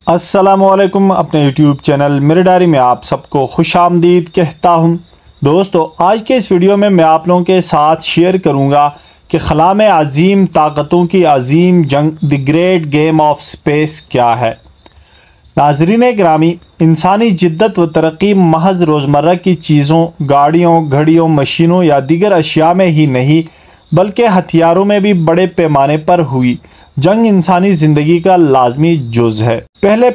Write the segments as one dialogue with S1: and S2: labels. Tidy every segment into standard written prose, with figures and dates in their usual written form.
S1: السلام علیکم، اپنے یوٹیوب چینل میری ڈائری میں آپ سب کو خوش آمدید کہتا ہوں۔ دوستو، آج کے اس ویڈیو میں آپ لوگوں کے ساتھ شیئر کروں گا کہ خلا میں عظیم طاقتوں کی عظیم جنگ the great game of space کیا ہے۔ ناظرین گرامی، انسانی جدت و ترقی محض روزمرہ کی چیزوں، گاڑیوں، گھڑیوں، مشینوں یا دیگر اشیاء میں ہی نہیں بلکہ ہتھیاروں میں بھی بڑے پیمانے پر ہوئی۔ جنگ انسانی زندگی کا لازمی جز ہے۔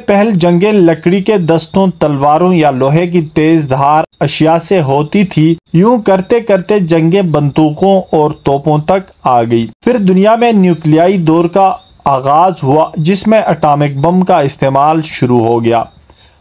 S1: پہل جنگیں لکڑی کے دستوں، تلواروں یا لوہے کی تیز دھار اشیاء سے ہوتی تھی۔ یوں کرتے کرتے جنگیں بندوقوں اور توپوں تک آ گئی۔ پھر دنیا میں نیوکلیائی دور کا آغاز ہوا، جس میں اٹامک بم کا استعمال شروع ہو گیا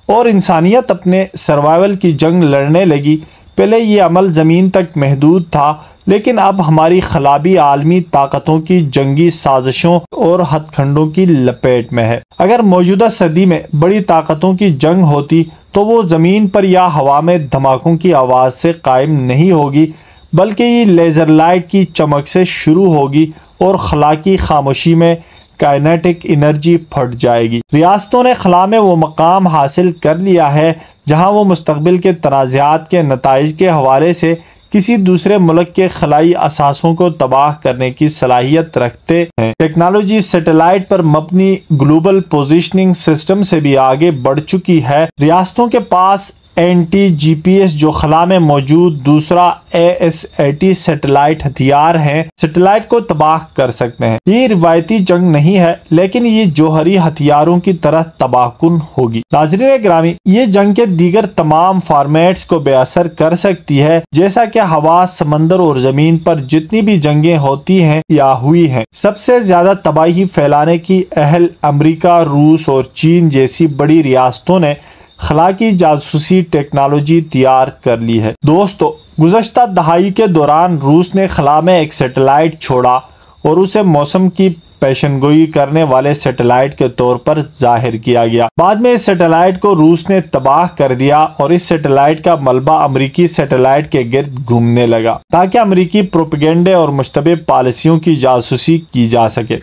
S1: اور انسانیت اپنے سروائیول کی جنگ لڑنے لگی۔ پہلے یہ عمل زمین تک محدود تھا، لیکن اب ہماری خلا بھی عالمی طاقتوں کی جنگی سازشوں اور ہتھ کنڈوں کی لپیٹ میں ہے۔ اگر موجودہ صدی میں بڑی طاقتوں کی جنگ ہوتی تو وہ زمین پر یا ہوا میں دھماکوں کی آواز سے قائم نہیں ہوگی، بلکہ یہ لیزر لائٹ کی چمک سے شروع ہوگی اور خلا کی خاموشی میں کائنیٹک انرجی پھٹ جائے گی۔ ریاستوں نے خلا میں وہ مقام حاصل کر لیا ہے جہاں وہ مستقبل کے تنازعات کے نتائج کے حوالے سے کسی دوسرے ملک کے خلائی اثاثوں کو تباہ کرنے کی صلاحیت رکھتے ہیں۔ ٹیکنالوجی سیٹلائٹ پر مبنی گلوبل پوزیشننگ سسٹم سے بھی آگے بڑھ چکی ہے۔ ریاستوں کے پاس اینٹی جی پی ایس جو خلا میں موجود دوسرا ASAT سیٹلائٹ ہتھیار ہیں، سیٹلائٹ کو تباہ کر سکتے ہیں۔ یہ روایتی جنگ نہیں ہے، لیکن یہ جوہری ہتھیاروں کی طرح تباہ کن ہوگی۔ ناظرین گرامی، یہ جنگ کے دیگر تمام فارمیٹس کو بے اثر کر سکتی ہے، جیسا کہ ہوا، سمندر اور زمین پر جتنی بھی جنگیں ہوتی ہیں یا ہوئی ہیں۔ سب سے زیادہ تباہی پھیلانے کی اہل امریکہ، روس اور چین جیسی بڑی ریاستوں نے خلا کی جاسوسی ٹیکنالوجی تیار کر لی ہے۔ دوستو، گزشتہ دہائی کے دوران روس نے خلا میں ایک سیٹلائٹ چھوڑا اور اسے موسم کی پیشن گوئی کرنے والے سیٹلائٹ کے طور پر ظاہر کیا گیا۔ بعد میں اس سیٹلائٹ کو روس نے تباہ کر دیا اور اس سیٹلائٹ کا ملبہ امریکی سیٹلائٹ کے گرد گھومنے لگا تاکہ امریکی پروپیگنڈے اور مشتبہ پالیسیوں کی جاسوسی کی جا سکے۔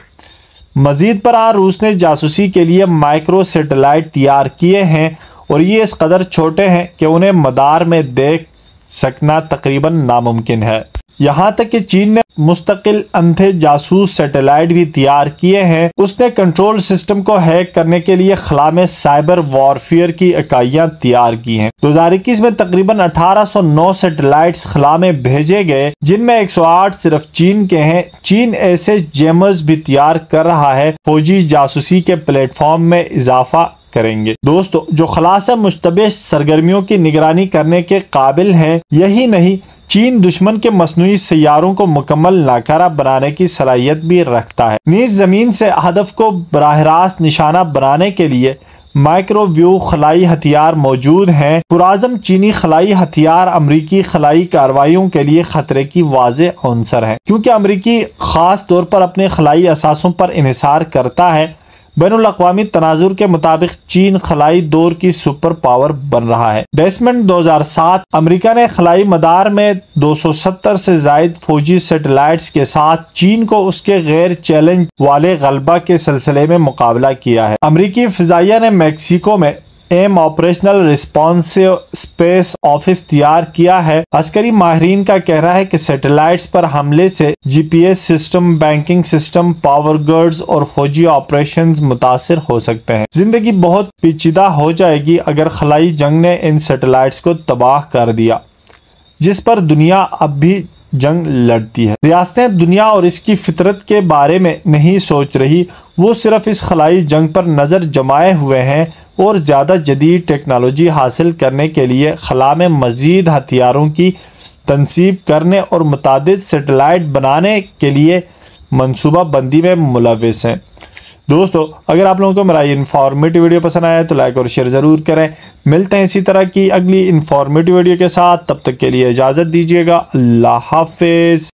S1: مزید برآں روس نے جاسوسی کے لیے مائکرو سیٹلائٹ تیار کیے ہیں اور یہ اس قدر چھوٹے ہیں کہ انہیں مدار میں دیکھ سکنا تقریباً ناممکن ہے۔ یہاں تک کہ چین نے مستقل اندھے جاسوس سیٹلائٹ بھی تیار کیے ہیں۔ اس نے کنٹرول سسٹم کو ہیک کرنے کے لیے خلا میں سائبر وارفیئر کی اکائیاں تیار کی ہیں۔ 2021 میں تقریباً 1809 سیٹلائٹس خلا میں بھیجے گئے، جن میں 108 صرف چین کے ہیں۔ چین ایسے جیمرز بھی تیار کر رہا ہے، فوجی جاسوسی کے پلیٹ فارم میں اضافہ کریں گے۔ دوستو، جو خلا سے مشتبہ سرگرمیوں کی نگرانی کرنے کے قابل ہیں، یہی نہیں، چین دشمن کے مصنوعی سیاروں کو مکمل ناکارہ بنانے کی صلاحیت بھی رکھتا ہے۔ نیز زمین سے ہدف کو براہ راست نشانہ بنانے کے لیے مائکرو ویو خلائی ہتھیار موجود ہیں۔ پرعزم چینی خلائی ہتھیار امریکی خلائی کارروائیوں کے لیے خطرے کی واضح عنصر ہیں، کیونکہ امریکی خاص طور پر اپنے خلائی اثاثوں پر انحصار کرتا ہے۔ بین الاقوامی تناظر کے مطابق چین خلائی دور کی سپر پاور بن رہا ہے۔ ڈیسمنڈ 2007 امریکہ نے خلائی مدار میں 270 سے زائد فوجی سیٹلائٹس کے ساتھ چین کو اس کے غیر چیلنج والے غلبہ کے سلسلے میں مقابلہ کیا ہے۔ امریکی فضائیہ نے میکسیکو میں ایم آپریشنل ریسپانسو اسپیس آفس تیار کیا ہے۔ عسکری ماہرین کا کہنا ہے کہ سیٹلائٹس پر حملے سے G P S system, banking system, power grids اور فوجی آپریشنز متاثر ہو سکتے ہیں۔ زندگی بہت پیچیدہ ہو جائے گی اگر خلائی جنگ نے ان سیٹلائٹس کو تباہ کر دیا، جس پر دنیا اب بھی جنگ لڑتی ہے۔ ریاستیں دنیا اور اس کی فطرت کے بارے میں نہیں سوچ رہی، وہ صرف اس خلائی جنگ پر نظر جمائے ہوئے ہیں اور زیادہ جدید ٹیکنالوجی حاصل کرنے کے لیے خلا میں مزید ہتھیاروں کی تنصیب کرنے اور متعدد سیٹلائٹ بنانے کے لیے منصوبہ بندی میں ملوث ہیں۔ دوستو، اگر آپ لوگوں کو میرا یہ انفارمیٹیو ویڈیو پسند آیا تو لائک اور شیئر ضرور کریں۔ ملتے ہیں اسی طرح کی اگلی انفارمیٹیو ویڈیو کے ساتھ، تب تک کے لیے اجازت دیجیے گا۔ اللہ حافظ۔